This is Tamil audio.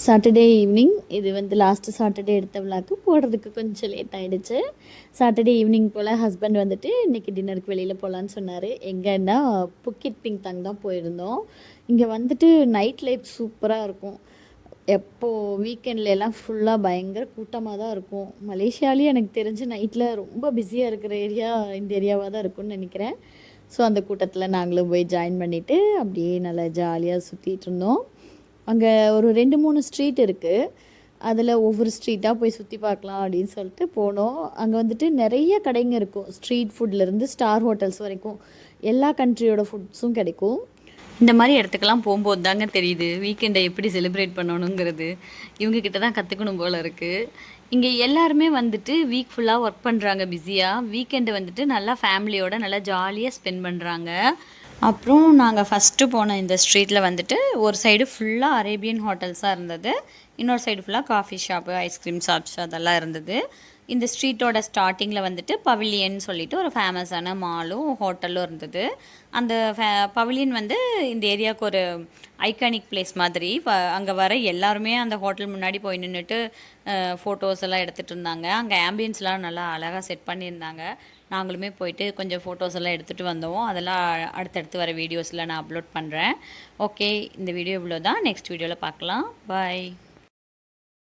சாட்டர்டே ஈவினிங் இது வந்து லாஸ்ட்டு சாட்டர்டே எடுத்த விழாக்கு போடுறதுக்கு கொஞ்சம் லேட் ஆகிடுச்சு. சாட்டர்டே ஈவினிங் போல் ஹஸ்பண்ட் வந்துட்டு இன்றைக்கி டின்னருக்கு வெளியில் போகலான்னு சொன்னார். எங்கன்னா புக்கிட் பிங்தாங் தான் போயிருந்தோம். இங்கே வந்துட்டு நைட் லைஃப் சூப்பராக இருக்கும். எப்போது வீக்கெண்ட்லலாம் ஃபுல்லாக பயங்கர கூட்டமாக தான் இருக்கும். மலேசியாலேயும் எனக்கு தெரிஞ்சு நைட்டில் ரொம்ப பிஸியாக இருக்கிற ஏரியா இந்த ஏரியாவாக தான் இருக்கும்னு நினைக்கிறேன். ஸோ அந்த கூட்டத்தில் நாங்களும் போய் ஜாயின் பண்ணிவிட்டு அப்படியே நல்லா ஜாலியாக சுற்றிட்டு இருந்தோம். அங்கே ஒரு 2-3 ஸ்ட்ரீட் இருக்குது. அதில் ஒவ்வொரு ஸ்ட்ரீட்டாக போய் சுற்றி பார்க்கலாம் அப்படின்னு சொல்லிட்டு போனோம். அங்கே வந்துட்டு நிறைய கடைங்க இருக்கும். ஸ்ட்ரீட் ஃபுட்லேருந்து ஸ்டார் ஹோட்டல்ஸ் வரைக்கும் எல்லா கண்ட்ரியோட ஃபுட்ஸும் கிடைக்கும். இந்த மாதிரி இடத்துக்கெல்லாம் போகும்போது தாங்க தெரியுது வீக்கெண்டை எப்படி செலிப்ரேட் பண்ணணுங்கிறது. இவங்கக்கிட்ட தான் கற்றுக்கணும் போல் இருக்குது. இங்கே எல்லாருமே வந்துட்டு வீக் ஃபுல்லாக ஒர்க் பண்ணுறாங்க பிஸியாக. வீக்கெண்டு வந்துட்டு நல்லா ஃபேமிலியோட நல்லா ஜாலியாக ஸ்பெண்ட் பண்ணுறாங்க. அப்புறம் நாங்கள் ஃபஸ்ட்டு போன இந்த ஸ்ட்ரீட்டில் வந்துட்டு ஒரு சைடு ஃபுல்லாக அரேபியன் ஹோட்டல்ஸாக இருந்தது. இன்னொரு சைடு ஃபுல்லாக காஃபி ஷாப்பு, ஐஸ்கிரீம் ஷாப்ஸ் அதெல்லாம் இருந்தது. இந்த ஸ்ட்ரீட்டோட ஸ்டார்டிங்கில் வந்துட்டு பவிலியன் சொல்லிட்டு ஒரு ஃபேமஸான மாலும் ஹோட்டலும் இருந்தது. அந்த பவிலியன் வந்து இந்த ஏரியாவுக்கு ஒரு ஐகானிக் பிளேஸ் மாதிரி. அங்கே வர எல்லாருமே அந்த ஹோட்டல் முன்னாடி போய் நின்றுட்டு ஃபோட்டோஸ் எல்லாம் எடுத்துகிட்டு இருந்தாங்க. அங்கே ஆம்பியன்ஸ்லாம் நல்லா அழகாக செட் பண்ணியிருந்தாங்க. நாங்களுமே போயிட்டு கொஞ்சம் ஃபோட்டோஸ் எல்லாம் எடுத்துகிட்டு வந்தோம். அதெல்லாம் அடுத்தடுத்து வர வீடியோஸில் நான் அப்லோட் பண்ணுறேன். ஓகே, இந்த வீடியோ இவ்வளோ தான். நெக்ஸ்ட் வீடியோவில் பார்க்கலாம். பாய்.